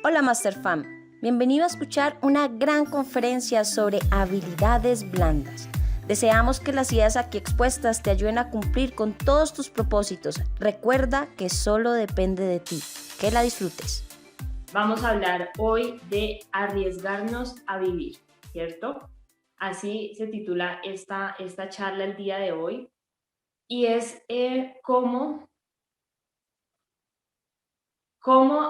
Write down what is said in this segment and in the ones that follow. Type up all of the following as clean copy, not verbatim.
Hola MasterFam, bienvenido a escuchar una gran conferencia sobre habilidades blandas. Deseamos que las ideas aquí expuestas te ayuden a cumplir con todos tus propósitos. Recuerda que solo depende de ti. Que la disfrutes. Vamos a hablar hoy de arriesgarnos a vivir, ¿cierto? Así se titula esta charla el día de hoy. Y es cómo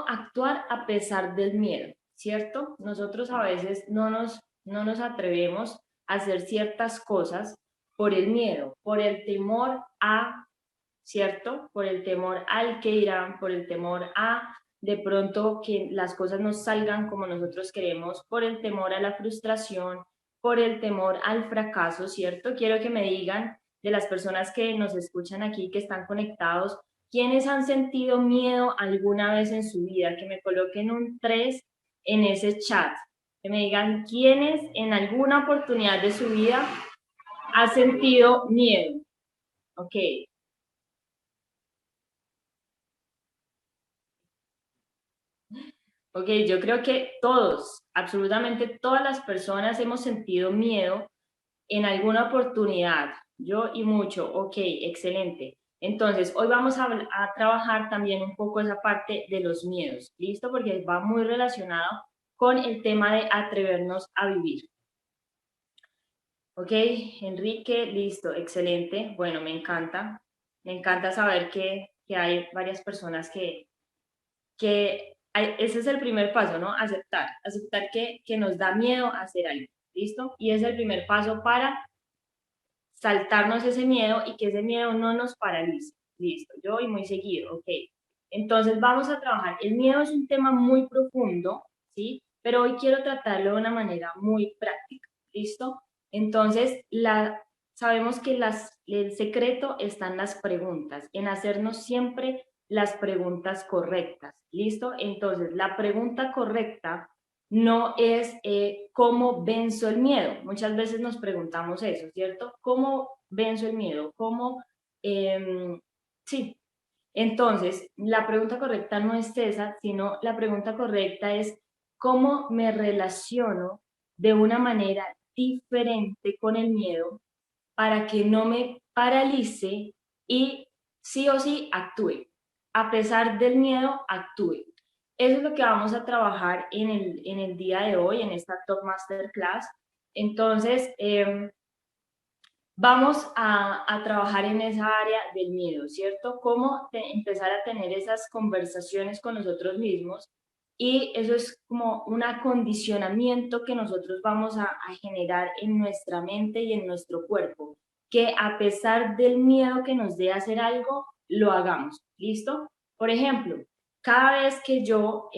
actuar a pesar del miedo, ¿cierto? Nosotros a veces no nos atrevemos a hacer ciertas cosas por el miedo, por el temor a, ¿cierto? Por el temor al que dirán, por el temor a de pronto que las cosas no salgan como nosotros queremos, por el temor a la frustración, por el temor al fracaso, ¿cierto? Quiero que me digan de las personas que nos escuchan aquí, que están conectados, ¿quiénes han sentido miedo alguna vez en su vida? Que me coloquen un 3 en ese chat. Que me digan quiénes en alguna oportunidad de su vida ha sentido miedo. Ok. Ok, yo creo que todos, absolutamente todas las personas hemos sentido miedo en alguna oportunidad. Yo y mucho. Ok, excelente. Entonces, hoy vamos a trabajar también un poco esa parte de los miedos, ¿listo? Porque va muy relacionado con el tema de atrevernos a vivir. Ok, Enrique, listo, excelente. Bueno, me encanta. Me encanta saber que hay varias personas ese es el primer paso, ¿no? Aceptar que nos da miedo hacer algo, ¿listo? Y es el primer paso para saltarnos ese miedo y que ese miedo no nos paralice, ¿listo? Yo voy muy seguido, ok. Entonces vamos a trabajar. El miedo es un tema muy profundo, ¿sí? Pero hoy quiero tratarlo de una manera muy práctica, ¿listo? Entonces, sabemos que el secreto está en las preguntas, en hacernos siempre las preguntas correctas, ¿listo? Entonces, la pregunta correcta no es cómo venzo el miedo. Muchas veces nos preguntamos eso, ¿cierto? ¿Cómo venzo el miedo? Sí. Entonces, la pregunta correcta no es esa, sino la pregunta correcta es cómo me relaciono de una manera diferente con el miedo para que no me paralice y sí o sí actúe. A pesar del miedo, actúe. Eso es lo que vamos a trabajar en el día de hoy, en esta Top Masterclass. Entonces, vamos a trabajar en esa área del miedo, ¿cierto? Cómo empezar a tener esas conversaciones con nosotros mismos y eso es como un acondicionamiento que nosotros vamos a generar en nuestra mente y en nuestro cuerpo, que a pesar del miedo que nos dé hacer algo, lo hagamos, ¿listo? Por ejemplo, cada vez que yo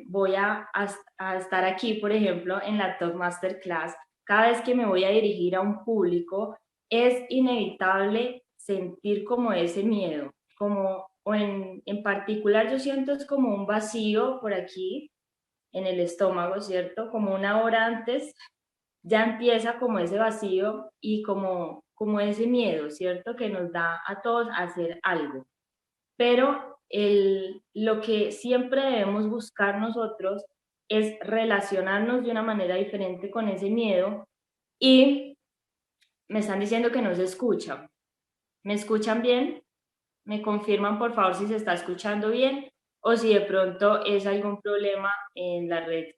voy a estar aquí, por ejemplo, en la Top Masterclass, cada vez que me voy a dirigir a un público, es inevitable sentir como ese miedo, o en particular yo siento es como un vacío por aquí en el estómago, ¿cierto? Como una hora antes ya empieza como ese vacío y como ese miedo, ¿cierto? Que nos da a todos a hacer algo. Pero lo que siempre debemos buscar nosotros es relacionarnos de una manera diferente con ese miedo y me están diciendo que no se escucha. ¿Me escuchan bien? ¿Me confirman por favor si se está escuchando bien o si de pronto es algún problema en la red?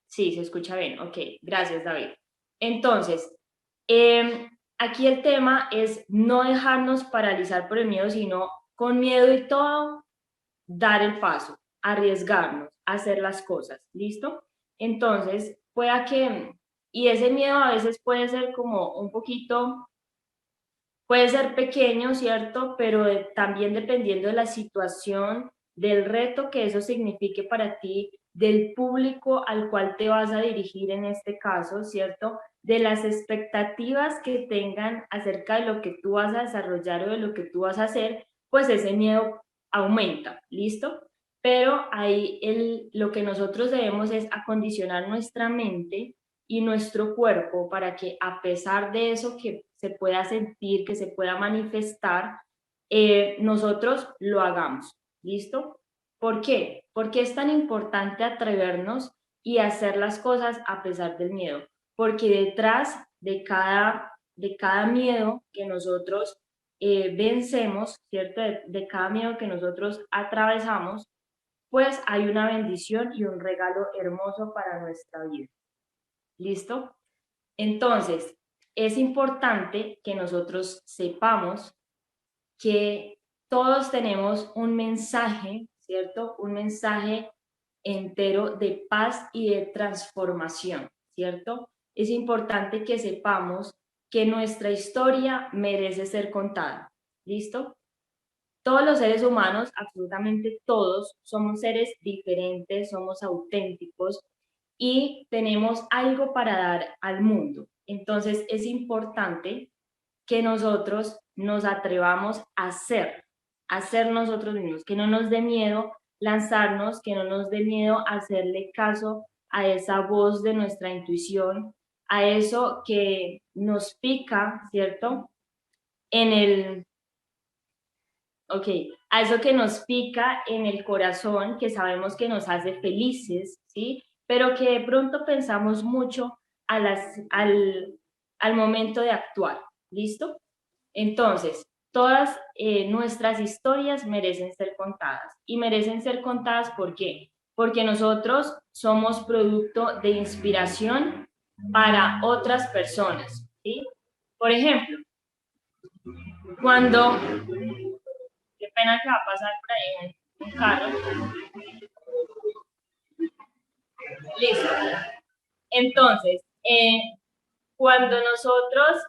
Sí, se escucha bien. Ok, gracias David. Entonces, aquí el tema es no dejarnos paralizar por el miedo, sino con miedo y todo, dar el paso, arriesgarnos, hacer las cosas. ¿Listo? Entonces, y ese miedo a veces puede ser como un poquito. Puede ser pequeño, ¿cierto? Pero también dependiendo de la situación, del reto que eso signifique para ti, del público al cual te vas a dirigir en este caso, ¿cierto? De las expectativas que tengan acerca de lo que tú vas a desarrollar o de lo que tú vas a hacer, pues ese miedo aumenta, ¿listo? Pero ahí lo que nosotros debemos es acondicionar nuestra mente y nuestro cuerpo para que a pesar de eso que se pueda sentir, que se pueda manifestar, nosotros lo hagamos. ¿Listo? ¿Por qué? ¿Por qué es tan importante atrevernos y hacer las cosas a pesar del miedo? Porque detrás de cada miedo que nosotros vencemos, ¿cierto? De cada miedo que nosotros atravesamos, pues hay una bendición y un regalo hermoso para nuestra vida. ¿Listo? Entonces, es importante que nosotros sepamos que todos tenemos un mensaje, ¿cierto? Un mensaje entero de paz y de transformación, ¿cierto? Es importante que sepamos que nuestra historia merece ser contada, ¿listo? Todos los seres humanos, absolutamente todos, somos seres diferentes, somos auténticos y tenemos algo para dar al mundo. Entonces es importante que nosotros nos atrevamos a ser nosotros mismos, que no nos dé miedo lanzarnos, que no nos dé miedo hacerle caso a esa voz de nuestra intuición, a eso que nos pica, ¿cierto? En el, ok, a eso que nos pica en el corazón, que sabemos que nos hace felices, ¿sí? Pero que de pronto pensamos mucho a al momento de actuar, ¿listo? Entonces, todas nuestras historias merecen ser contadas. Y merecen ser contadas ¿por qué? Porque nosotros somos producto de inspiración para otras personas, ¿sí? Por ejemplo, cuando, qué pena que va a pasar por ahí un carro, listo. Entonces, cuando nosotros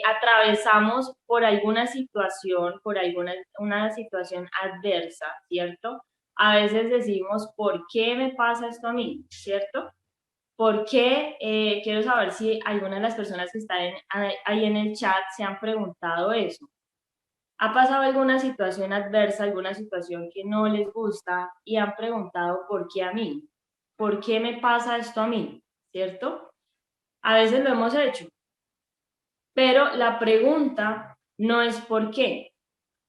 atravesamos por alguna situación, por una situación adversa, ¿cierto? A veces decimos, ¿por qué me pasa esto a mí? ¿Cierto? ¿Por qué? Quiero saber si alguna de las personas que están ahí en el chat se han preguntado eso. ¿Ha pasado alguna situación adversa, alguna situación que no les gusta y han preguntado, ¿por qué a mí? ¿Por qué me pasa esto a mí? ¿Cierto? A veces lo hemos hecho, pero la pregunta no es por qué,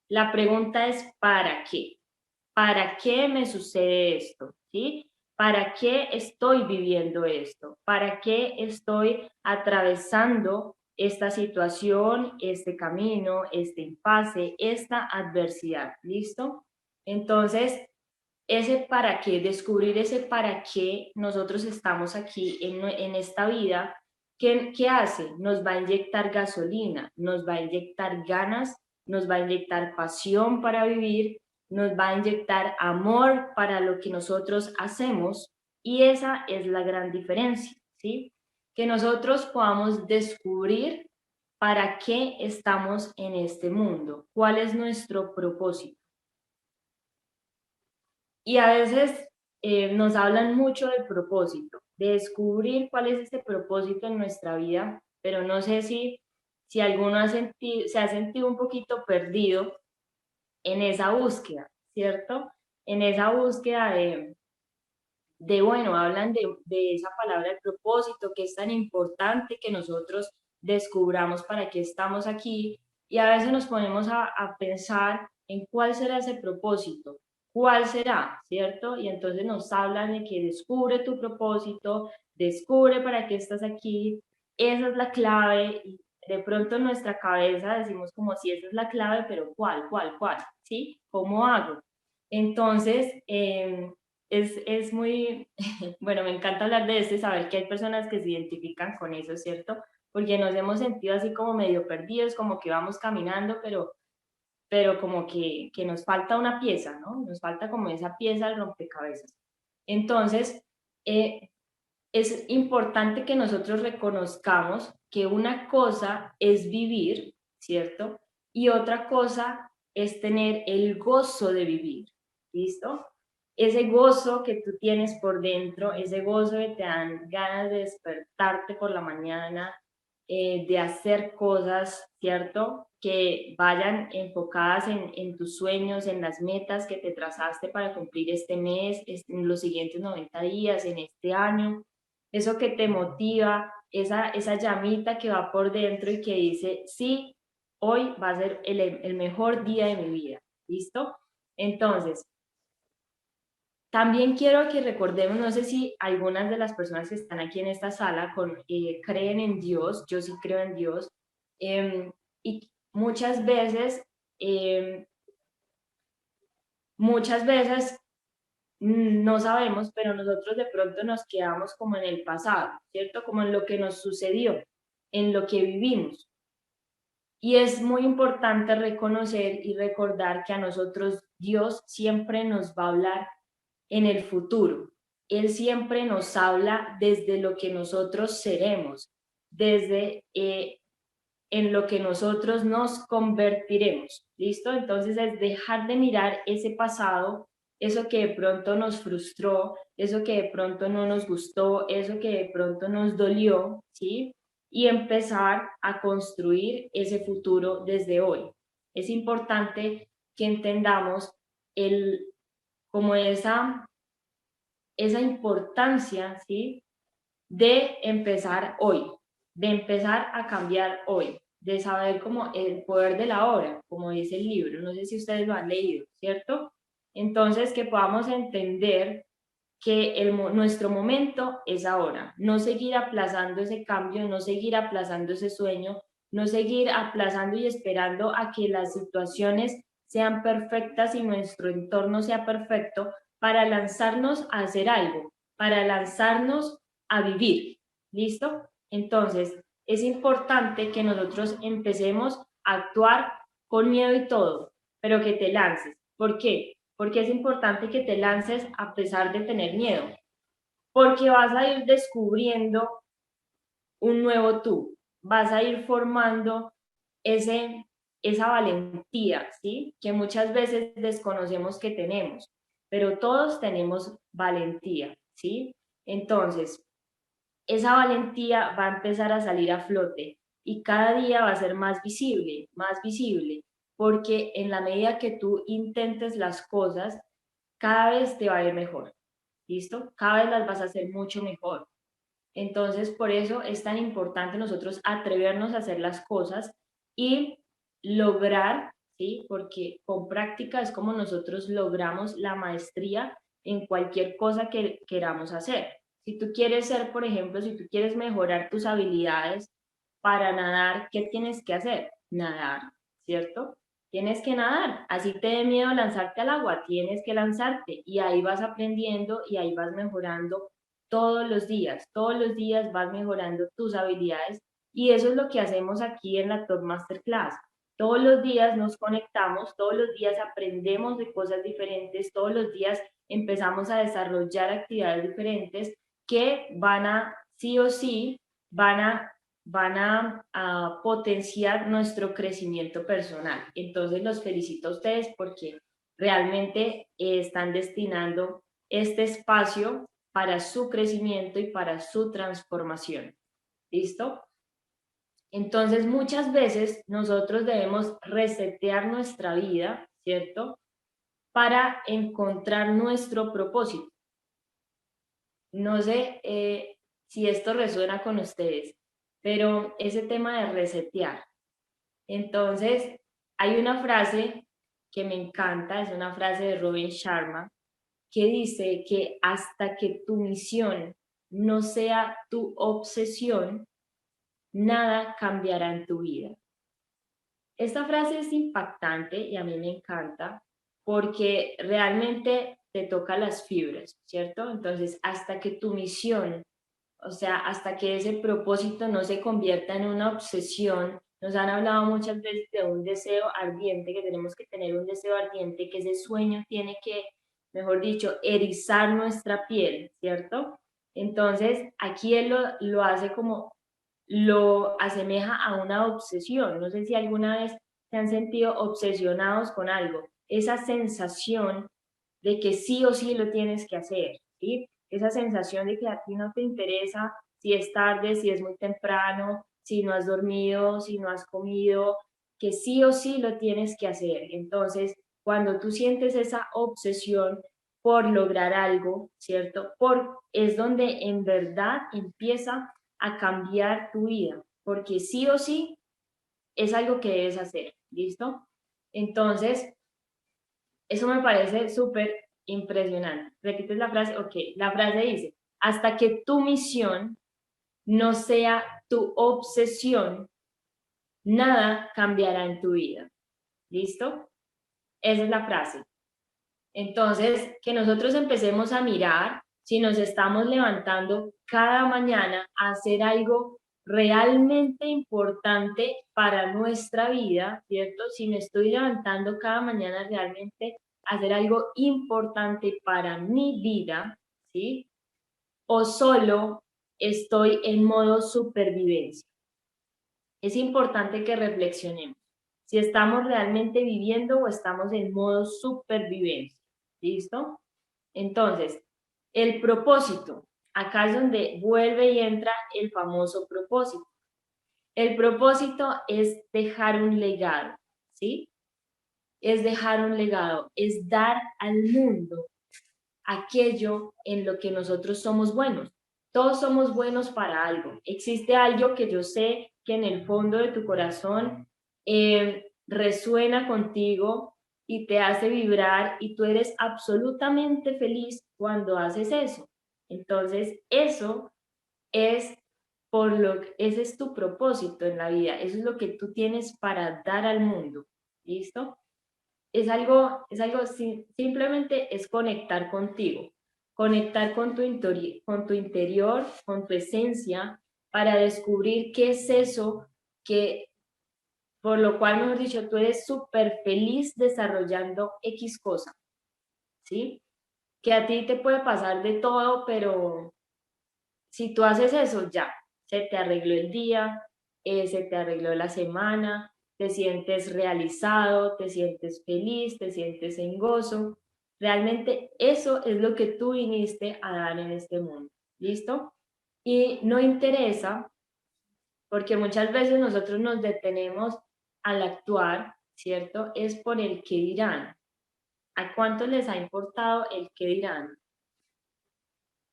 la pregunta es ¿para qué? ¿Para qué me sucede esto? ¿Sí? ¿Para qué estoy viviendo esto? ¿Para qué estoy atravesando esta situación, este camino, este impasse, esta adversidad? ¿Listo? Entonces, ese para qué, descubrir ese para qué nosotros estamos aquí en esta vida, ¿qué hace? Nos va a inyectar gasolina, nos va a inyectar ganas, nos va a inyectar pasión para vivir, nos va a inyectar amor para lo que nosotros hacemos y esa es la gran diferencia, ¿sí? Que nosotros podamos descubrir para qué estamos en este mundo, cuál es nuestro propósito. Y a veces nos hablan mucho del propósito, de descubrir cuál es ese propósito en nuestra vida, pero no sé si alguno se ha sentido un poquito perdido en esa búsqueda, ¿cierto? En esa búsqueda bueno, hablan de esa palabra de propósito, que es tan importante que nosotros descubramos para qué estamos aquí y a veces nos ponemos a pensar en cuál será ese propósito, cuál será, ¿cierto? Y entonces nos hablan de que descubre tu propósito, descubre para qué estás aquí, esa es la clave y de pronto en nuestra cabeza decimos como si esa es la clave, pero ¿cuál? ¿Sí? ¿Cómo hago? Entonces, es muy, bueno, me encanta hablar de esto y saber que hay personas que se identifican con eso, ¿cierto? Porque nos hemos sentido así como medio perdidos, como que vamos caminando, pero como que nos falta una pieza, ¿no? Nos falta como esa pieza del rompecabezas. Entonces, es importante que nosotros reconozcamos que una cosa es vivir, ¿cierto? Y otra cosa es tener el gozo de vivir, ¿listo? Ese gozo que tú tienes por dentro, ese gozo que te dan ganas de despertarte por la mañana, de hacer cosas, ¿cierto? Que vayan enfocadas en tus sueños, en las metas que te trazaste para cumplir este mes, en los siguientes 90 días, en este año. Eso que te motiva, esa llamita que va por dentro y que dice, sí, hoy va a ser el mejor día de mi vida. ¿Listo? Entonces, También quiero que recordemos, no sé si algunas de las personas que están aquí en esta sala creen en Dios, yo sí creo en Dios, y em, muchas veces no sabemos, pero nosotros de pronto nos quedamos como en el pasado, ¿cierto? Como en lo que nos sucedió, en lo que vivimos. Y es muy importante reconocer y recordar que a nosotros Dios siempre nos va a hablar en el futuro. Él siempre nos habla desde lo que nosotros seremos, desde en lo que nosotros nos convertiremos. ¿Listo? Entonces es dejar de mirar ese pasado, eso que de pronto nos frustró, eso que de pronto no nos gustó, eso que de pronto nos dolió, ¿sí? Y empezar a construir ese futuro desde hoy. Es importante que entendamos el, como esa importancia, ¿sí? De empezar hoy, de empezar a cambiar hoy, de saber como el poder de la hora, como dice el libro. No sé si ustedes lo han leído, ¿cierto? Entonces, que podamos entender que nuestro momento es ahora, no seguir aplazando ese cambio, no seguir aplazando ese sueño, no seguir aplazando y esperando a que las situaciones sean perfectas y nuestro entorno sea perfecto para lanzarnos a hacer algo, para lanzarnos a vivir. ¿Listo? Entonces, es importante que nosotros empecemos a actuar con miedo y todo, pero que te lances. ¿Por qué? Porque es importante que te lances a pesar de tener miedo, porque vas a ir descubriendo un nuevo tú, vas a ir formando ese, esa valentía, ¿sí? Que muchas veces desconocemos que tenemos, pero todos tenemos valentía, ¿sí? Entonces, esa valentía va a empezar a salir a flote y cada día va a ser más visible, porque en la medida que tú intentes las cosas, cada vez te va a ir mejor, ¿listo? Cada vez las vas a hacer mucho mejor. Entonces, por eso es tan importante nosotros atrevernos a hacer las cosas y lograr, ¿sí? Porque con práctica es como nosotros logramos la maestría en cualquier cosa que queramos hacer. Si tú quieres ser, por ejemplo, si tú quieres mejorar tus habilidades para nadar, ¿qué tienes que hacer? Nadar, ¿cierto? Tienes que nadar, así te dé miedo lanzarte al agua, tienes que lanzarte y ahí vas aprendiendo y ahí vas mejorando todos los días vas mejorando tus habilidades y eso es lo que hacemos aquí en la Top Masterclass. Todos los días nos conectamos, todos los días aprendemos de cosas diferentes, todos los días empezamos a desarrollar actividades diferentes que van a, sí o sí, van a, a potenciar nuestro crecimiento personal. Entonces los felicito a ustedes porque realmente están destinando este espacio para su crecimiento y para su transformación. ¿Listo? Entonces, muchas veces nosotros debemos resetear nuestra vida, ¿cierto? Para encontrar nuestro propósito. No sé si esto resuena con ustedes, pero ese tema de resetear. Entonces, hay una frase que me encanta, es una frase de Robin Sharma, que dice que hasta que tu misión no sea tu obsesión, nada cambiará en tu vida. Esta frase es impactante y a mí me encanta porque realmente te toca las fibras, ¿cierto? Entonces, hasta que tu misión, o sea, hasta que ese propósito no se convierta en una obsesión, nos han hablado muchas veces de un deseo ardiente, que tenemos que tener un deseo ardiente, que ese sueño tiene que, mejor dicho, erizar nuestra piel, ¿cierto? Entonces, aquí él lo hace como, lo asemeja a una obsesión. No sé si alguna vez se han sentido obsesionados con algo, esa sensación de que sí o sí lo tienes que hacer, ¿sí? Esa sensación de que a ti no te interesa si es tarde, si es muy temprano, si no has dormido, si no has comido, que sí o sí lo tienes que hacer. Entonces, cuando tú sientes esa obsesión por lograr algo, ¿cierto? Es donde en verdad empieza a cambiar tu vida, porque sí o sí es algo que debes hacer, ¿listo? Entonces, eso me parece súper Impresionante. ¿Repites la frase? Ok, la frase dice, hasta que tu misión no sea tu obsesión, nada cambiará en tu vida. ¿Listo? Esa es la frase. Entonces, que nosotros empecemos a mirar si nos estamos levantando cada mañana a hacer algo realmente importante para nuestra vida, ¿cierto? Si me estoy levantando cada mañana realmente a hacer algo importante para mi vida, ¿sí? O solo estoy en modo supervivencia. Es importante que reflexionemos si estamos realmente viviendo o estamos en modo supervivencia. ¿Listo? Entonces, el propósito. Acá es donde vuelve y entra el famoso propósito. El propósito es dejar un legado, ¿sí? Es dejar un legado, es dar al mundo aquello en lo que nosotros somos buenos. Todos somos buenos para algo. Existe algo que yo sé que en el fondo de tu corazón resuena contigo y te hace vibrar y tú eres absolutamente feliz cuando haces eso. Entonces, eso es ese es tu propósito en la vida, eso es lo que tú tienes para dar al mundo. ¿Listo? Simplemente es conectar contigo, conectar con tu interior, con tu esencia, para descubrir qué es eso que, por lo cual, mejor dicho, tú eres súper feliz desarrollando X cosa, ¿sí? Que a ti te puede pasar de todo, pero si tú haces eso, ya, se te arregló el día, se te arregló la semana, te sientes realizado, te sientes feliz, te sientes en gozo. Realmente eso es lo que tú viniste a dar en este mundo. ¿Listo? Y no interesa, porque muchas veces nosotros nos detenemos al actuar, ¿cierto? Es por el qué dirán. ¿A cuántos les ha importado el qué dirán?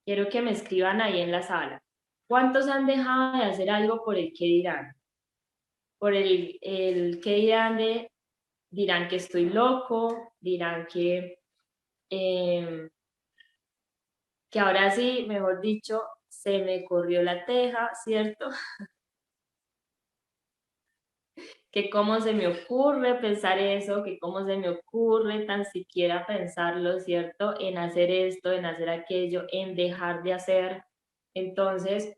Quiero que me escriban ahí en la sala. ¿Cuántos han dejado de hacer algo por el qué dirán? Por el qué dirán dirán que estoy loco, dirán que ahora sí, mejor dicho, se me corrió la teja, ¿cierto? Que cómo se me ocurre pensar eso, que cómo se me ocurre tan siquiera pensarlo, ¿cierto? En hacer esto, en hacer aquello, en dejar de hacer. Entonces,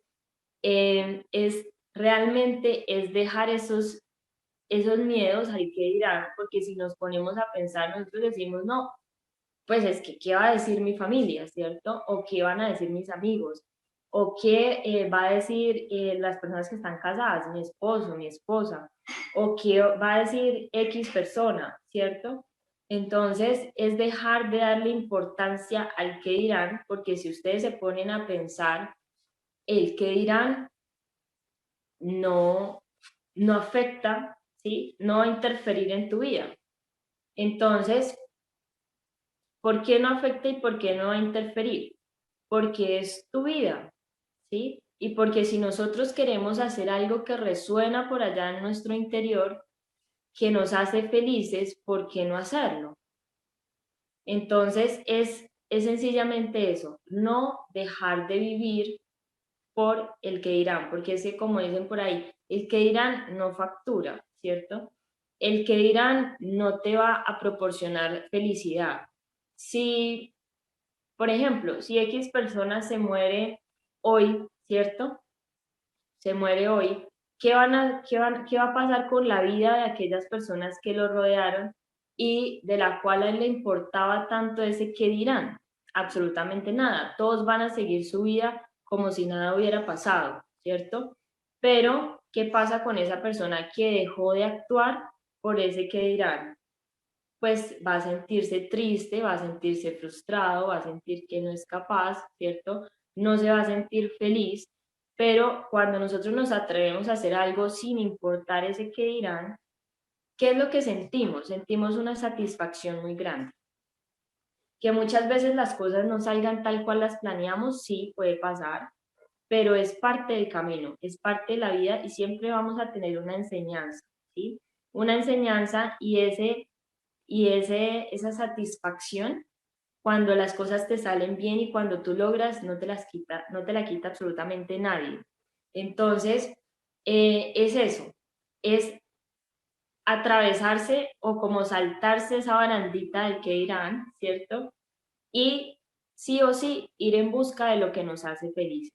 es realmente es dejar esos miedos ahí que dirán, porque si nos ponemos a pensar, nosotros decimos, no, pues es que, ¿qué va a decir mi familia, cierto? O qué van a decir mis amigos, o qué va a decir las personas que están casadas, mi esposo, mi esposa, o qué va a decir X persona, ¿cierto? Entonces es dejar de darle importancia al qué dirán, porque si ustedes se ponen a pensar, el qué dirán no, no afecta, ¿sí? No va a interferir en tu vida. Entonces, ¿por qué no afecta y por qué no va a interferir? Porque es tu vida, ¿sí? Y porque si nosotros queremos hacer algo que resuena por allá en nuestro interior, que nos hace felices, ¿por qué no hacerlo? Entonces, es sencillamente eso, no dejar de vivir por el que dirán, porque es que como dicen por ahí, el que dirán no factura, ¿cierto? El que dirán no te va a proporcionar felicidad. Si, por ejemplo, si X persona se muere hoy, ¿cierto? Se muere hoy, ¿qué va a pasar con la vida de aquellas personas que lo rodearon y de la cual a él le importaba tanto ese qué dirán? Absolutamente nada. Todos van a seguir su vida como si nada hubiera pasado, ¿cierto? Pero, ¿qué pasa con esa persona que dejó de actuar por ese qué dirán? Pues va a sentirse triste, va a sentirse frustrado, va a sentir que no es capaz, ¿cierto? No se va a sentir feliz, pero cuando nosotros nos atrevemos a hacer algo sin importar ese qué dirán, ¿qué es lo que sentimos? Sentimos una satisfacción muy grande. Que muchas veces las cosas no salgan tal cual las planeamos, sí, puede pasar, pero es parte del camino, es parte de la vida y siempre vamos a tener una enseñanza, ¿sí? Una enseñanza y esa satisfacción cuando las cosas te salen bien y cuando tú logras, no te la quita absolutamente nadie. Entonces, es eso, es atravesarse o como saltarse esa barandita del que dirán, ¿cierto? Y sí o sí ir en busca de lo que nos hace felices,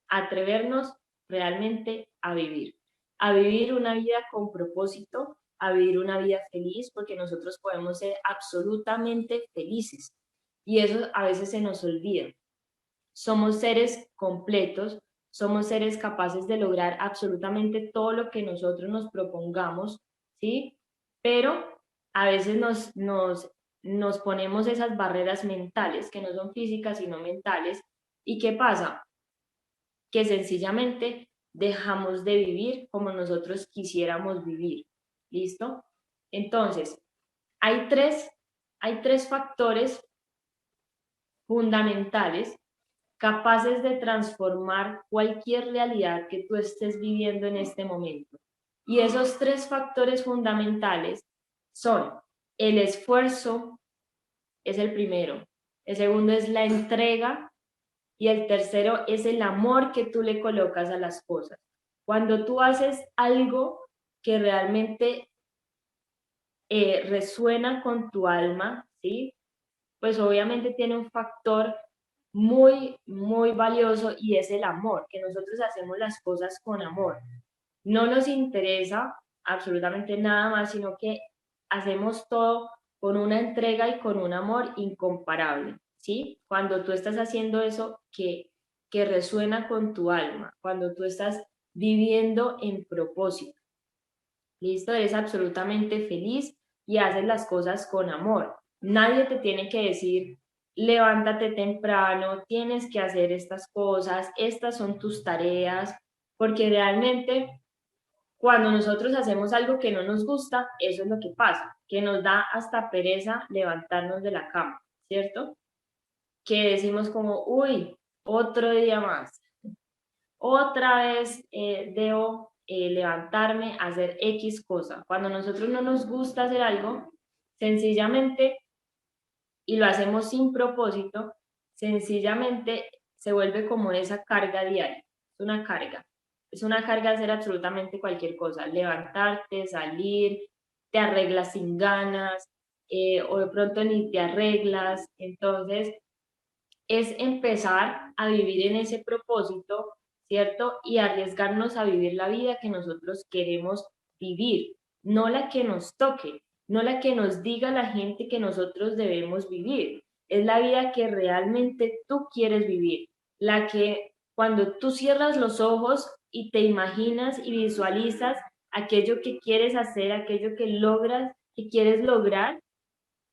atrevernos realmente a vivir una vida con propósito, a vivir una vida feliz, porque nosotros podemos ser absolutamente felices y eso a veces se nos olvida. Somos seres completos, somos seres capaces de lograr absolutamente todo lo que nosotros nos propongamos, ¿sí? Pero a veces nos ponemos esas barreras mentales, que no son físicas, sino mentales. ¿Y qué pasa? Que sencillamente dejamos de vivir como nosotros quisiéramos vivir. ¿Listo? Entonces, hay tres factores fundamentales capaces de transformar cualquier realidad que tú estés viviendo en este momento. Y esos tres factores fundamentales son el esfuerzo, es el primero, el segundo es la entrega y el tercero es el amor que tú le colocas a las cosas. Cuando tú haces algo que realmente resuena con tu alma, ¿sí? Pues obviamente tiene un factor muy valioso y es el amor, que nosotros hacemos las cosas con amor. No nos interesa absolutamente nada más, sino que hacemos todo con una entrega y con un amor incomparable, ¿sí? Cuando tú estás haciendo eso que resuena con tu alma, cuando tú estás viviendo en propósito, ¿listo? Eres absolutamente feliz y haces las cosas con amor. Nadie te tiene que decir, levántate temprano, tienes que hacer estas cosas, estas son tus tareas, porque realmente cuando nosotros hacemos algo que no nos gusta, eso es lo que pasa, que nos da hasta pereza levantarnos de la cama, ¿cierto? Que decimos como, uy, otro día más, otra vez debo levantarme a hacer X cosa. Cuando a nosotros no nos gusta hacer algo, sencillamente, y lo hacemos sin propósito, sencillamente se vuelve como esa carga diaria. Es una carga. Es una carga hacer absolutamente cualquier cosa. Levantarte, salir, te arreglas sin ganas, o de pronto ni te arreglas. Entonces, es empezar a vivir en ese propósito, ¿cierto? Y arriesgarnos a vivir la vida que nosotros queremos vivir, no la que nos toque, no la que nos diga la gente que nosotros debemos vivir. Es la vida que realmente tú quieres vivir, la que cuando tú cierras los ojos y te imaginas y visualizas aquello que quieres hacer, aquello que logras, que quieres lograr,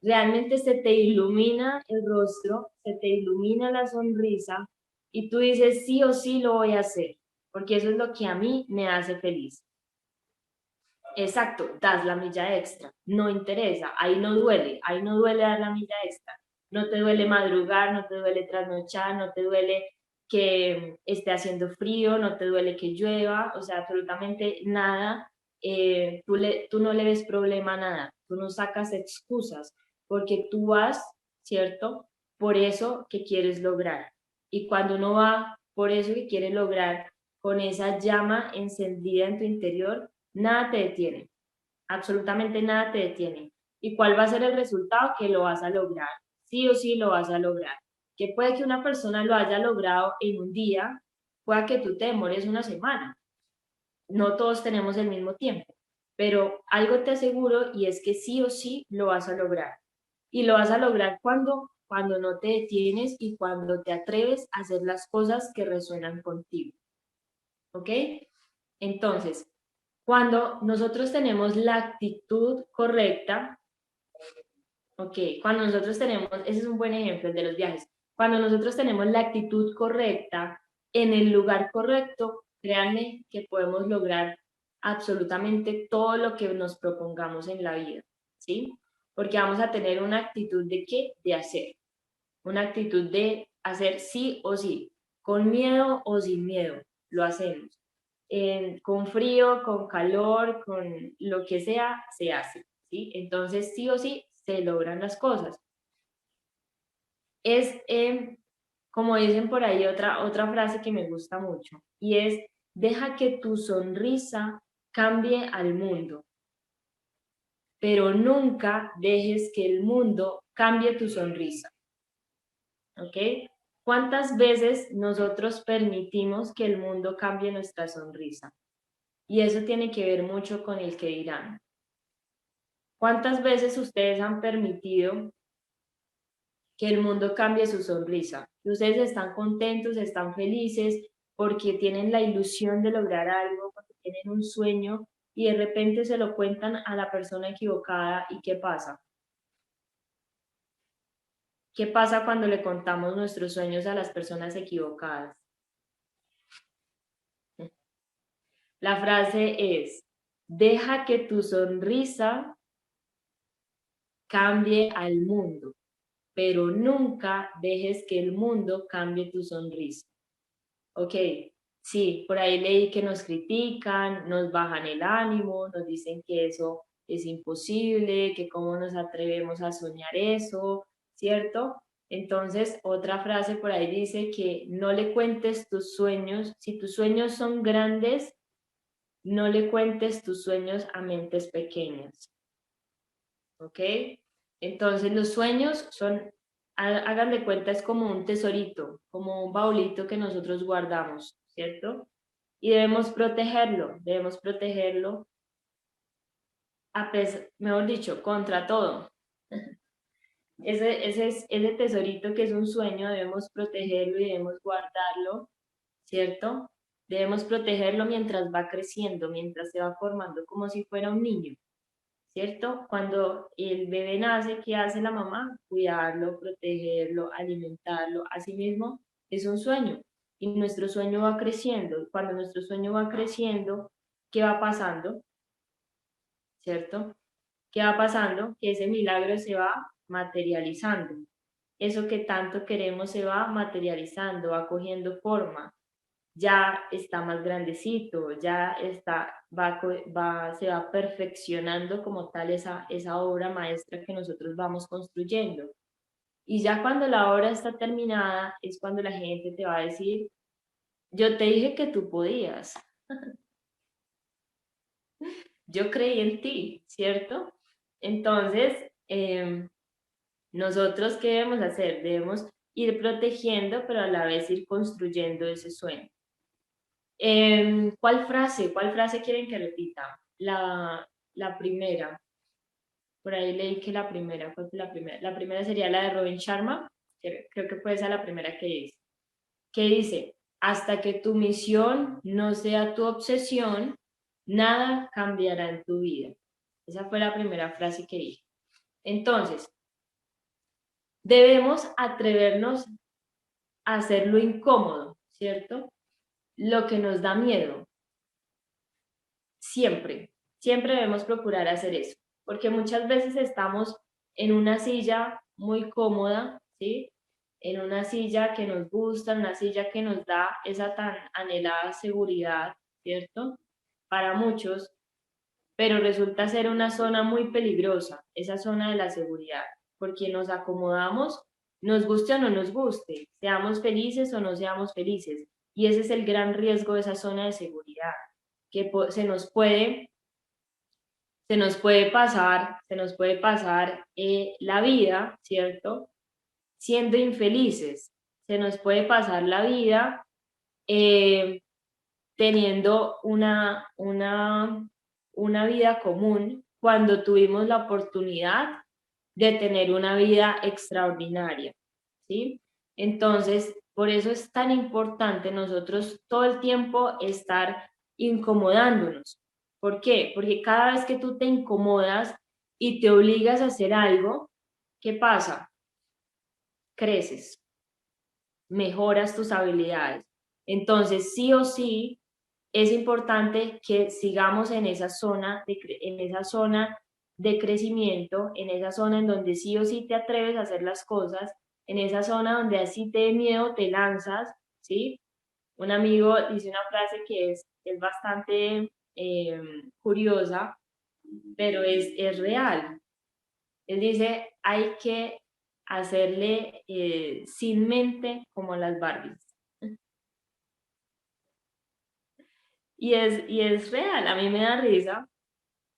realmente se te ilumina el rostro, se te ilumina la sonrisa y tú dices, sí o sí lo voy a hacer, porque eso es lo que a mí me hace feliz. Exacto, das la milla extra, no interesa, ahí no duele dar la milla extra, no te duele madrugar, no te duele trasnochar, no te duele que esté haciendo frío, no te duele que llueva, o sea, absolutamente nada, tú no le ves problema a nada, tú no sacas excusas, porque tú vas, ¿cierto? Por eso que quieres lograr. Y cuando uno va por eso que quiere lograr, con esa llama encendida en tu interior, nada te detiene, absolutamente nada te detiene. ¿Y cuál va a ser el resultado? Que lo vas a lograr, sí o sí lo vas a lograr. Que puede que una persona lo haya logrado en un día, pueda que tú te demores una semana. No todos tenemos el mismo tiempo, pero algo te aseguro y es que sí o sí lo vas a lograr. Y lo vas a lograr cuando no te detienes y cuando te atreves a hacer las cosas que resuenan contigo. ¿Ok? Entonces, cuando nosotros tenemos la actitud correcta, ok, cuando nosotros tenemos, ese es un buen ejemplo, el de los viajes, cuando nosotros tenemos la actitud correcta en el lugar correcto, créanme que podemos lograr absolutamente todo lo que nos propongamos en la vida, ¿sí? Porque vamos a tener una actitud de qué? De hacer, una actitud de hacer sí o sí, con miedo o sin miedo, lo hacemos. Con frío, con calor, con lo que sea, se hace, ¿sí? Entonces, sí o sí, se logran las cosas. es, como dicen por ahí, otra frase que me gusta mucho, y es, deja que tu sonrisa cambie al mundo, pero nunca dejes que el mundo cambie tu sonrisa, ¿ok? ¿Cuántas veces nosotros permitimos que el mundo cambie nuestra sonrisa? Y eso tiene que ver mucho con el que dirán. ¿Cuántas veces ustedes han permitido que el mundo cambie su sonrisa? Que ustedes están contentos, están felices porque tienen la ilusión de lograr algo, porque tienen un sueño y de repente se lo cuentan a la persona equivocada. ¿Y qué pasa? ¿Qué pasa cuando le contamos nuestros sueños a las personas equivocadas? La frase es, deja que tu sonrisa cambie al mundo, pero nunca dejes que el mundo cambie tu sonrisa. Ok, sí, por ahí leí que nos critican, nos bajan el ánimo, nos dicen que eso es imposible, que cómo nos atrevemos a soñar eso, ¿cierto? Entonces, otra frase por ahí dice que no le cuentes tus sueños, si tus sueños son grandes, no le cuentes tus sueños a mentes pequeñas, ¿ok? Entonces, los sueños son, hagan de cuenta, es como un tesorito, como un baulito que nosotros guardamos, ¿cierto? Y debemos protegerlo, mejor dicho, contra todo. Ese tesorito que es un sueño, debemos protegerlo y debemos guardarlo, ¿cierto? Debemos protegerlo mientras va creciendo, mientras se va formando como si fuera un niño, ¿cierto? Cuando el bebé nace, ¿qué hace la mamá? Cuidarlo, protegerlo, alimentarlo. Asimismo, es un sueño y nuestro sueño va creciendo. Cuando nuestro sueño va creciendo, ¿qué va pasando? ¿Cierto? ¿Qué va pasando? Que ese milagro se va materializando. Eso que tanto queremos se va materializando, va cogiendo forma, ya está más grandecito, ya está, se va perfeccionando como tal esa obra maestra que nosotros vamos construyendo. Y ya cuando la obra está terminada es cuando la gente te va a decir, yo te dije que tú podías, yo creí en ti, ¿cierto? Entonces, nosotros, ¿qué debemos hacer? Debemos ir protegiendo, pero a la vez ir construyendo ese sueño. ¿Cuál frase? ¿Cuál frase quieren que repita? La primera. Por ahí leí que la primera, ¿cuál fue la primera? La primera sería la de Robin Sharma, que creo que fue esa la primera que dice. Que dice, hasta que tu misión no sea tu obsesión, nada cambiará en tu vida. Esa fue la primera frase que dije. Entonces, debemos atrevernos a hacer lo incómodo, ¿cierto? Lo que nos da miedo. Siempre, siempre debemos procurar hacer eso, porque muchas veces estamos en una silla muy cómoda, ¿sí? En una silla que nos gusta, una silla que nos da esa tan anhelada seguridad, ¿cierto? Para muchos, pero resulta ser una zona muy peligrosa, esa zona de la seguridad, porque nos acomodamos, nos guste o no nos guste, seamos felices o no seamos felices, y ese es el gran riesgo de esa zona de seguridad, que se nos puede pasar la vida, ¿cierto? Siendo infelices, se nos puede pasar la vida eh, teniendo una vida común cuando tuvimos la oportunidad de tener una vida extraordinaria, ¿sí? Entonces, por eso es tan importante nosotros todo el tiempo estar incomodándonos. ¿Por qué? Porque cada vez que tú te incomodas y te obligas a hacer algo, ¿qué pasa? Creces, mejoras tus habilidades. Entonces, sí o sí, es importante que sigamos en esa zona de crecimiento, en esa zona en donde sí o sí te atreves a hacer las cosas, en esa zona donde así te dé miedo, te lanzas, ¿sí? Un amigo dice una frase que es bastante curiosa, pero es real. Él dice, hay que hacerle sin mente como las Barbies. Y es real, a mí me da risa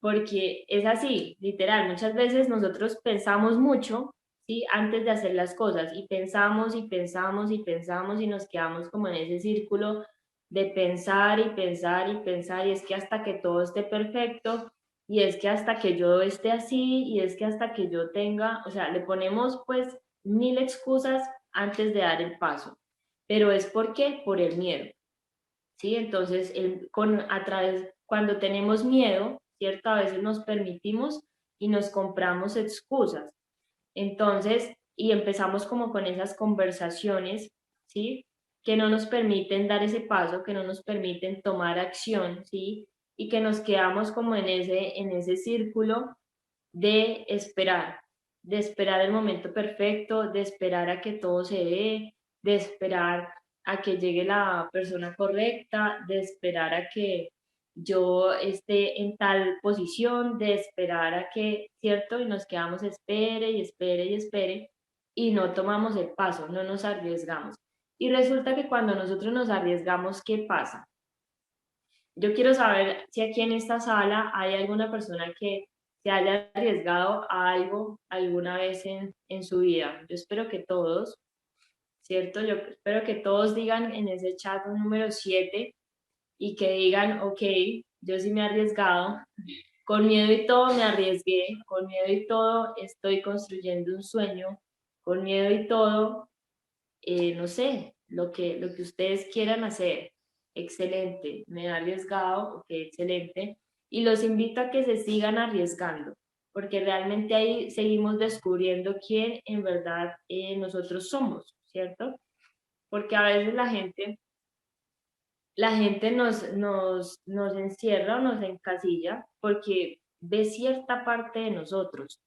porque es así, literal. Muchas veces nosotros pensamos mucho, ¿sí? Antes de hacer las cosas y pensamos y pensamos y pensamos y nos quedamos como en ese círculo de pensar y pensar y pensar y es que hasta que todo esté perfecto y es que hasta que yo esté así y es que hasta que yo tenga, o sea, le ponemos pues mil excusas antes de dar el paso, pero es porque por el miedo. ¿Sí? Entonces, a través, cuando tenemos miedo, ¿cierto? A veces nos permitimos y nos compramos excusas. Entonces, y empezamos como con esas conversaciones, ¿sí? Que no nos permiten dar ese paso, que no nos permiten tomar acción, ¿sí? Y que nos quedamos como en ese círculo de esperar el momento perfecto, de esperar a que todo se dé, de esperar a que llegue la persona correcta, de esperar a que yo esté en tal posición, de esperar a que, ¿cierto? Y nos quedamos espere y espere y espere y no tomamos el paso, no nos arriesgamos. Y resulta que cuando nosotros nos arriesgamos, ¿qué pasa? Yo quiero saber si aquí en esta sala hay alguna persona que se haya arriesgado a algo alguna vez en su vida. Yo espero que todos, ¿cierto? Yo espero que todos digan en ese chat un número 7 y que digan, ok, yo sí me he arriesgado, con miedo y todo me arriesgué, con miedo y todo estoy construyendo un sueño, con miedo y todo, no sé, lo que ustedes quieran hacer. Excelente, me he arriesgado, ok, excelente. Y los invito a que se sigan arriesgando, porque realmente ahí seguimos descubriendo quién en verdad nosotros somos, ¿cierto? Porque a veces la gente nos encierra o nos encasilla porque ve cierta parte de nosotros,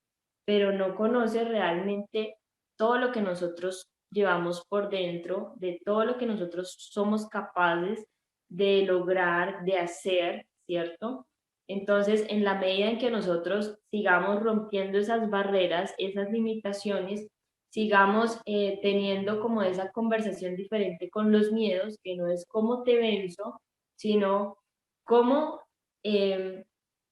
pero no conoce realmente todo lo que nosotros llevamos por dentro, de todo lo que nosotros somos capaces de lograr, de hacer, ¿cierto? Entonces, en la medida en que nosotros sigamos rompiendo esas barreras, esas limitaciones, sigamos teniendo como esa conversación diferente con los miedos, que no es cómo te venzo, sino cómo,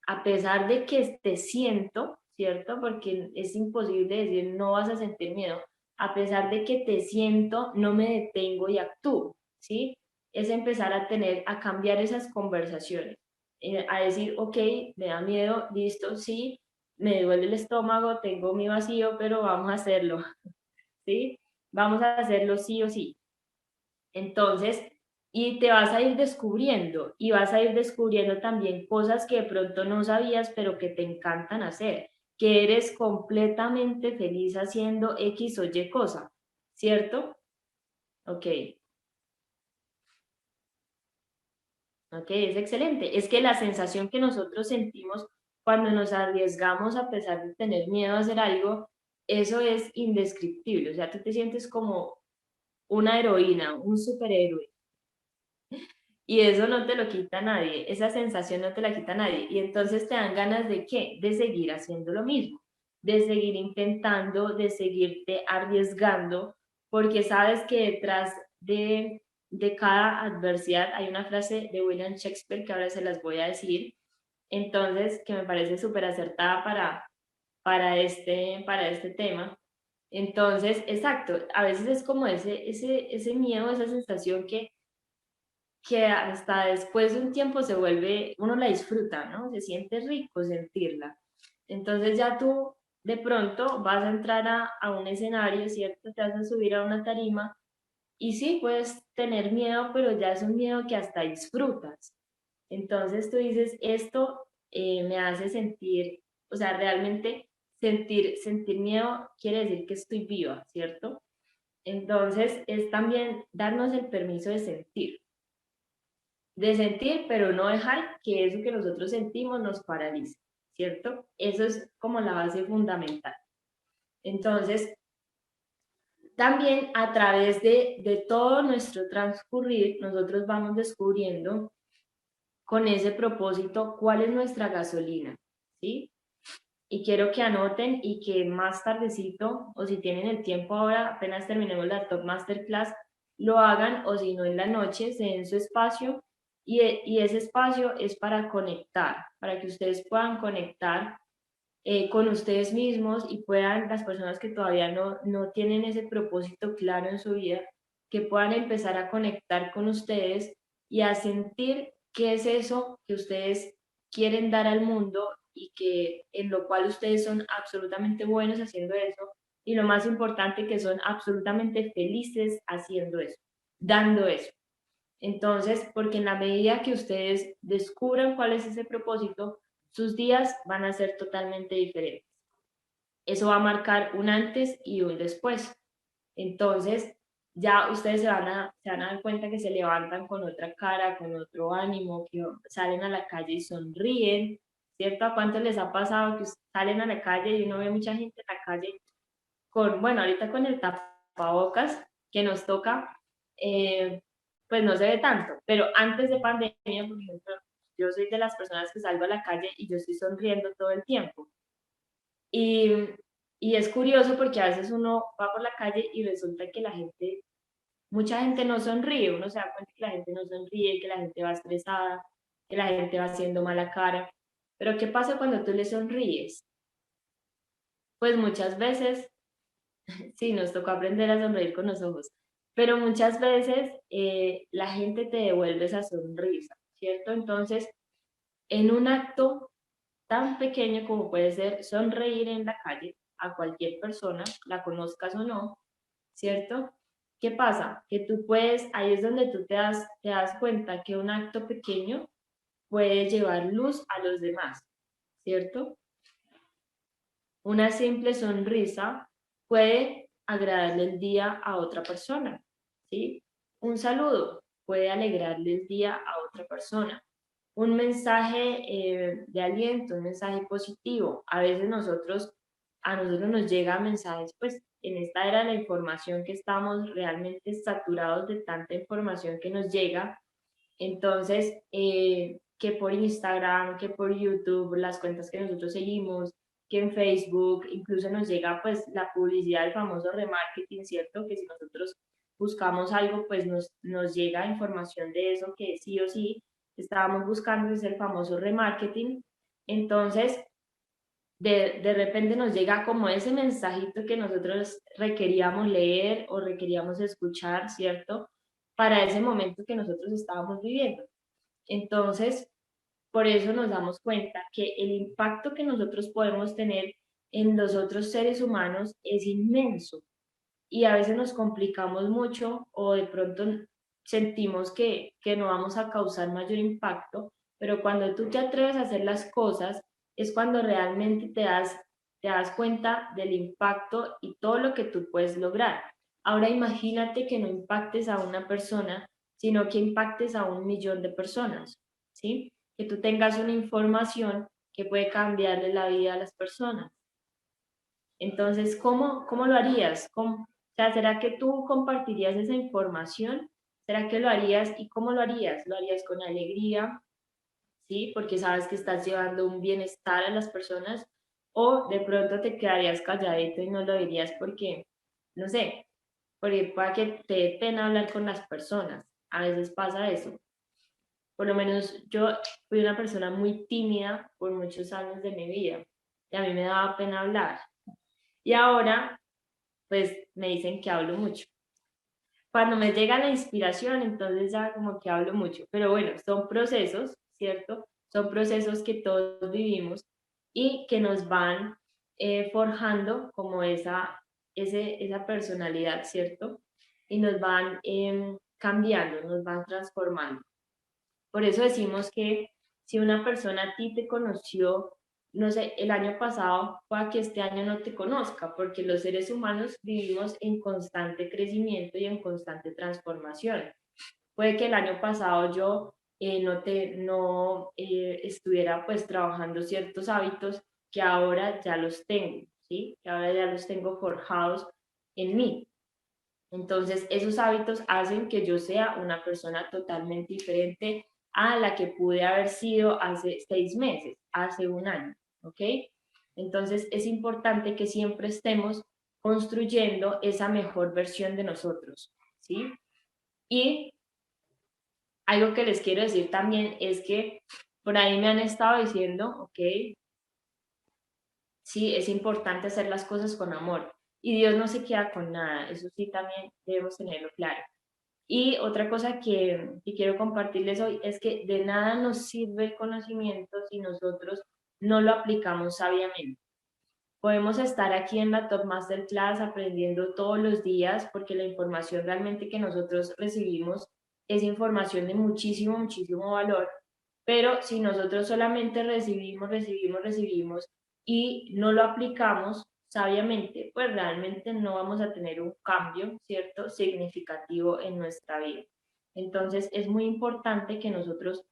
a pesar de que te siento, ¿cierto? Porque es imposible decir no vas a sentir miedo, a pesar de que te siento, no me detengo y actúo, ¿sí? Es empezar a tener, a cambiar esas conversaciones, a decir, ok, me da miedo, listo, sí, me duele el estómago, tengo mi vacío, pero vamos a hacerlo, ¿sí? Vamos a hacerlo sí o sí. Entonces, y te vas a ir descubriendo y vas a ir descubriendo también cosas que de pronto no sabías, pero que te encantan hacer, que eres completamente feliz haciendo X o Y cosa, ¿cierto? Ok, ok, es excelente. Es que la sensación que nosotros sentimos cuando nos arriesgamos a pesar de tener miedo a hacer algo, eso es indescriptible. O sea, tú te sientes como una heroína, un superhéroe. Y eso no te lo quita nadie, esa sensación no te la quita nadie. Y entonces te dan ganas de qué? De seguir haciendo lo mismo, de seguir intentando, de seguirte arriesgando, porque sabes que detrás de cada adversidad hay una frase de William Shakespeare que ahora se las voy a decir, entonces que me parece súper acertada para este tema. Entonces, exacto, a veces es como ese miedo, esa sensación que hasta después de un tiempo se vuelve, uno la disfruta, ¿no? Se siente rico sentirla. Entonces ya tú de pronto vas a entrar a un escenario, ¿cierto? Te vas a subir a una tarima y sí, puedes tener miedo, pero ya es un miedo que hasta disfrutas. Entonces tú dices, esto me hace sentir, o sea, realmente sentir miedo quiere decir que estoy viva, ¿cierto? Entonces es también darnos el permiso de sentir, pero no dejar que eso que nosotros sentimos nos paralice, ¿cierto? Eso es como la base fundamental. Entonces, también a través de todo nuestro transcurrir, nosotros vamos descubriendo con ese propósito cuál es nuestra gasolina, ¿sí? Y quiero que anoten y que más tardecito, o si tienen el tiempo ahora, apenas terminemos la Top Masterclass, lo hagan, o si no en la noche, se den su espacio, y ese espacio es para conectar, para que ustedes puedan conectar con ustedes mismos y puedan, las personas que todavía no tienen ese propósito claro en su vida, que puedan empezar a conectar con ustedes y a sentir qué es eso que ustedes quieren dar al mundo y que en lo cual ustedes son absolutamente buenos haciendo eso, y lo más importante, que son absolutamente felices haciendo eso, dando eso. Entonces, porque en la medida que ustedes descubran cuál es ese propósito, sus días van a ser totalmente diferentes. Eso va a marcar un antes y un después. Entonces, ya ustedes se van a dar cuenta que se levantan con otra cara, con otro ánimo, que salen a la calle y sonríen, ¿cierto? ¿A cuántos les ha pasado que salen a la calle y uno ve mucha gente en la calle con, bueno, ahorita con el tapabocas que nos toca, pues no se ve tanto, pero antes de pandemia, por ejemplo, yo soy de las personas que salgo a la calle y yo estoy sonriendo todo el tiempo. Y, y es curioso porque a veces uno va por la calle y resulta que la gente, mucha gente no sonríe, uno se da cuenta que la gente no sonríe, que la gente va estresada, que la gente va haciendo mala cara. Pero ¿qué pasa cuando tú le sonríes? Pues muchas veces, sí, nos tocó aprender a sonreír con los ojos, pero muchas veces la gente te devuelve esa sonrisa, ¿cierto? Entonces, en un acto tan pequeño como puede ser sonreír en la calle a cualquier persona, la conozcas o no, ¿cierto? ¿Qué pasa? Que tú puedes, ahí es donde tú te das cuenta que un acto pequeño puede llevar luz a los demás, ¿cierto? Una simple sonrisa puede agradarle el día a otra persona, ¿sí? Un saludo puede alegrarle el día a otra persona. Un mensaje de aliento, un mensaje positivo. A veces a nosotros nos llegan mensajes, pues en esta era de la información que estamos realmente saturados de tanta información que nos llega. Entonces, que por Instagram, que por YouTube, las cuentas que nosotros seguimos, que en Facebook, incluso nos llega pues la publicidad, el famoso remarketing, ¿cierto? Que si nosotros buscamos algo, pues nos llega información de eso que sí o sí estábamos buscando, es el famoso remarketing. Entonces, de repente nos llega como ese mensajito que nosotros requeríamos leer o requeríamos escuchar, ¿cierto? Para ese momento que nosotros estábamos viviendo. Entonces, por eso nos damos cuenta que el impacto que nosotros podemos tener en los otros seres humanos es inmenso, y a veces nos complicamos mucho o de pronto sentimos que no vamos a causar mayor impacto, pero cuando tú te atreves a hacer las cosas es cuando realmente te das cuenta del impacto y todo lo que tú puedes lograr. Ahora imagínate que no impactes a una persona, sino que impactes a 1 millón de personas, ¿sí? Que tú tengas una información que puede cambiarle la vida a las personas. Entonces, cómo lo harías? O sea, ¿será que tú compartirías esa información? ¿Será que lo harías? ¿Y cómo lo harías? ¿Lo harías con alegría? ¿Sí? Porque sabes que estás llevando un bienestar a las personas, o de pronto te quedarías calladito y no lo dirías porque, no sé, porque para que te dé pena hablar con las personas. A veces pasa eso. Por lo menos yo fui una persona muy tímida por muchos años de mi vida y a mí me daba pena hablar. Y ahora pues me dicen que hablo mucho. Cuando me llega la inspiración, entonces ya como que hablo mucho. Pero bueno, son procesos, ¿cierto? Son procesos que todos vivimos y que nos van forjando como esa personalidad, ¿cierto? Y nos van cambiando, nos van transformando. Por eso decimos que si una persona a ti te conoció, no sé, el año pasado, pueda que este año no te conozca, porque los seres humanos vivimos en constante crecimiento y en constante transformación. Puede que el año pasado yo no estuviera pues trabajando ciertos hábitos que ahora ya los tengo, ¿sí? Que ahora ya los tengo forjados en mí. Entonces, esos hábitos hacen que yo sea una persona totalmente diferente a la que pude haber sido hace 6 meses, hace un año, ¿ok? Entonces es importante que siempre estemos construyendo esa mejor versión de nosotros, ¿sí? Y algo que les quiero decir también es que por ahí me han estado diciendo, ok, sí, es importante hacer las cosas con amor y Dios no se queda con nada, eso sí también debemos tenerlo claro. Y otra cosa que quiero compartirles hoy es que de nada nos sirve el conocimiento si nosotros no lo aplicamos sabiamente. Podemos estar aquí en la Top Masterclass aprendiendo todos los días porque la información realmente que nosotros recibimos es información de muchísimo, muchísimo valor, pero si nosotros solamente recibimos y no lo aplicamos sabiamente, pues realmente no vamos a tener un cambio, ¿cierto?, significativo en nuestra vida. Entonces es muy importante que nosotros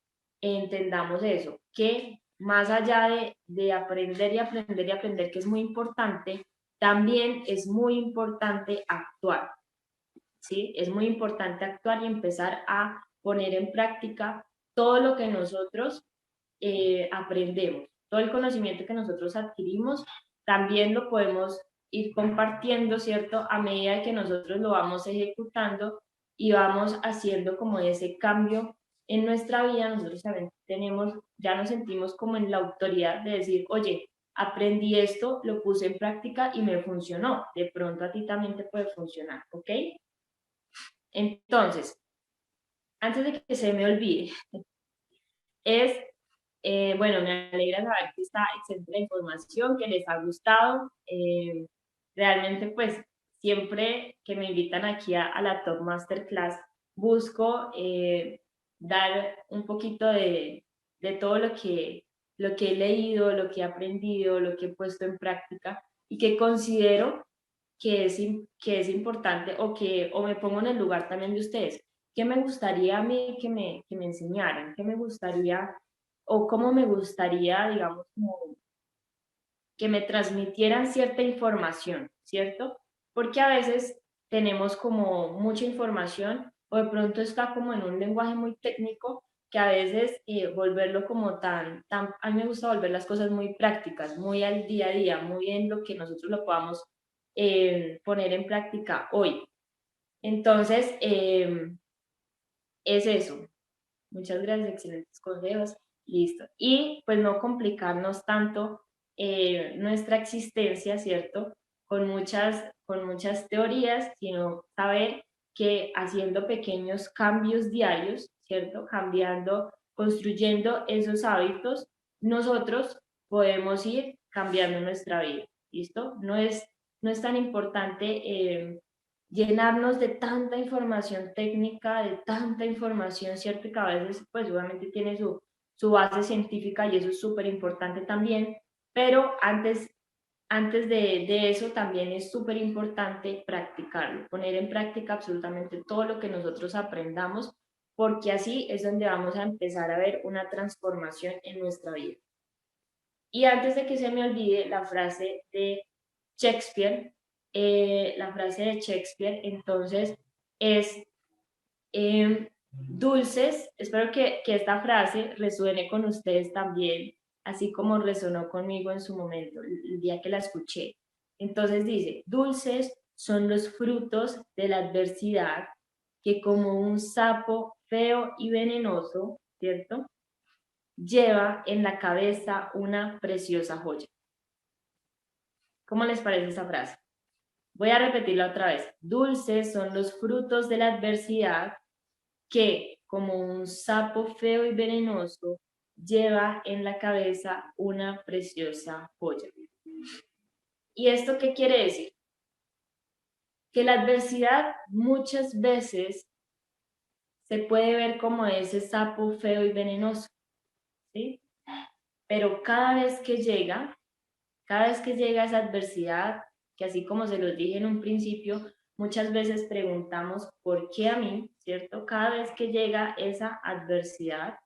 entendamos eso, que más allá de aprender y aprender y aprender, que es muy importante, también es muy importante actuar, ¿sí? Es muy importante actuar y empezar a poner en práctica todo lo que nosotros aprendemos, todo el conocimiento que nosotros adquirimos, también lo podemos ir compartiendo, ¿cierto? A medida que nosotros lo vamos ejecutando y vamos haciendo como ese cambio en nuestra vida, nosotros también tenemos, ya nos sentimos como en la autoridad de decir, oye, aprendí esto, lo puse en práctica y me funcionó. De pronto a ti también te puede funcionar, ¿ok? Entonces, antes de que se me olvide, es bueno, me alegra saber que está excelente la información, que les ha gustado. Realmente, pues, siempre que me invitan aquí a la Top Masterclass, busco dar un poquito de todo lo que he leído, lo que he aprendido, lo que he puesto en práctica y que considero que es importante o me pongo en el lugar también de ustedes. ¿Qué me gustaría a mí que me enseñaran? ¿Qué me gustaría o cómo me gustaría, digamos, como que me transmitieran cierta información, ¿cierto? Porque a veces tenemos como mucha información o de pronto está como en un lenguaje muy técnico que a veces volverlo como a mí me gusta volver las cosas muy prácticas, muy al día a día, muy en lo que nosotros lo podamos poner en práctica hoy. Entonces, es eso. Muchas gracias, excelentes consejos. Listo. Y pues no complicarnos tanto nuestra existencia, ¿cierto? Con muchas teorías, sino saber que haciendo pequeños cambios diarios, ¿cierto? Cambiando, construyendo esos hábitos, nosotros podemos ir cambiando nuestra vida, ¿listo? No es tan importante llenarnos de tanta información técnica, de tanta información, ¿cierto? Que a veces, pues obviamente tiene su base científica y eso es súper importante también, pero antes de eso también es súper importante practicarlo, poner en práctica absolutamente todo lo que nosotros aprendamos, porque así es donde vamos a empezar a ver una transformación en nuestra vida. Y antes de que se me olvide la frase de Shakespeare, entonces es dulces, espero que esta frase resuene con ustedes también, así como resonó conmigo en su momento, el día que la escuché. Entonces dice, dulces son los frutos de la adversidad que como un sapo feo y venenoso, ¿cierto? Lleva en la cabeza una preciosa joya. ¿Cómo les parece esa frase? Voy a repetirla otra vez. Dulces son los frutos de la adversidad que, como un sapo feo y venenoso, lleva en la cabeza una preciosa joya. ¿Y esto qué quiere decir? Que la adversidad muchas veces se puede ver como ese sapo feo y venenoso, ¿sí? Pero cada vez que llega esa adversidad, que así como se los dije en un principio, muchas veces preguntamos, ¿por qué a mí? ¿Cierto? Cada vez que llega esa adversidad,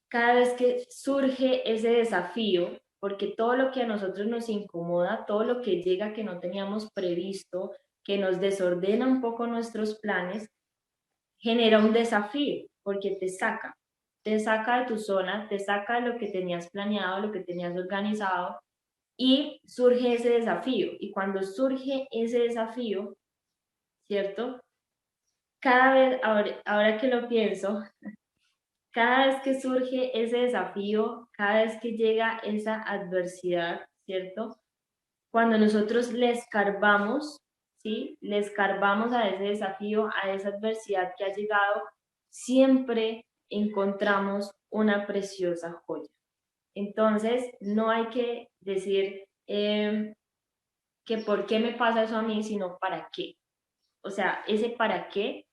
cada vez que surge ese desafío, porque todo lo que a nosotros nos incomoda, todo lo que llega que no teníamos previsto, que nos desordena un poco nuestros planes, genera un desafío, porque te saca. te saca de tu zona, te saca de lo que tenías planeado, lo que tenías organizado, y surge ese desafío. Y cuando surge ese desafío, ¿cierto? Cada vez, ahora que lo pienso, cada vez que surge ese desafío, cada vez que llega esa adversidad, ¿cierto? Cuando nosotros le escarbamos, ¿sí? Le escarbamos a ese desafío, a esa adversidad que ha llegado, siempre encontramos una preciosa joya. Entonces, no hay que decir que por qué me pasa eso a mí, sino para qué. O sea, ese para qué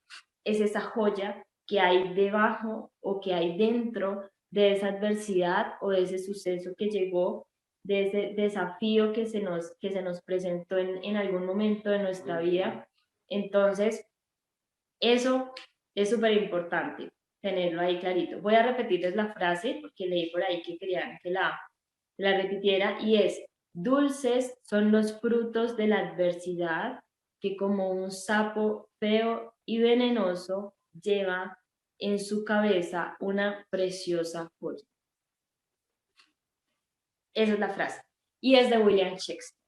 es esa joya que hay debajo o que hay dentro de esa adversidad o de ese suceso que llegó, de ese desafío que se nos presentó en algún momento de nuestra vida. Entonces, eso es súper importante tenerlo ahí clarito. Voy a repetirles la frase porque leí por ahí que querían que la repitiera, y es: dulces son los frutos de la adversidad que como un sapo feo y venenoso lleva en su cabeza una preciosa joya. Esa es la frase. Y es de William Shakespeare.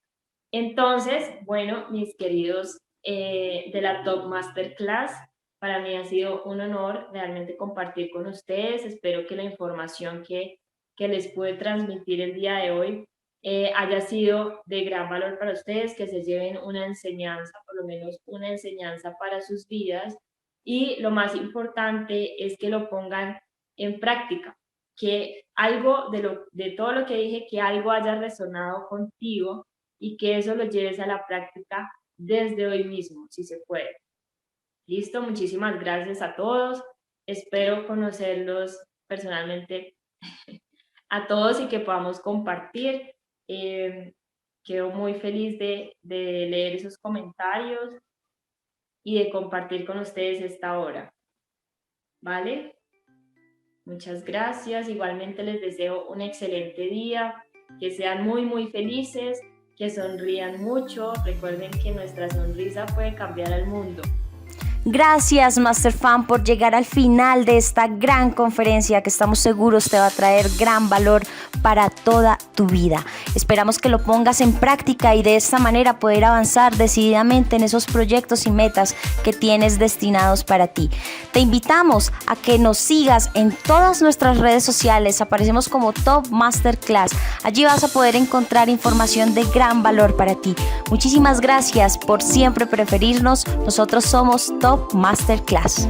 Entonces, bueno, mis queridos de la Top Masterclass, para mí ha sido un honor realmente compartir con ustedes. Espero que la información que les pude transmitir el día de hoy haya sido de gran valor para ustedes, que se lleven una enseñanza, por lo menos una enseñanza para sus vidas. Y lo más importante es que lo pongan en práctica, que algo de todo lo que dije, que algo haya resonado contigo y que eso lo lleves a la práctica desde hoy mismo, si se puede. Listo, muchísimas gracias a todos. Espero conocerlos personalmente a todos y que podamos compartir. Quedo muy feliz de leer esos comentarios y de compartir con ustedes esta hora. ¿Vale? Muchas gracias. Igualmente les deseo un excelente día, que sean muy, muy felices, que sonrían mucho. Recuerden que nuestra sonrisa puede cambiar al mundo. Gracias, Master Fan, por llegar al final de esta gran conferencia que estamos seguros te va a traer gran valor para toda tu vida. Esperamos que lo pongas en práctica y de esta manera poder avanzar decididamente en esos proyectos y metas que tienes destinados para ti. Te invitamos a que nos sigas en todas nuestras redes sociales. Aparecemos como Top Masterclass. Allí vas a poder encontrar información de gran valor para ti. Muchísimas gracias por siempre preferirnos. Nosotros somos Top Masterclass.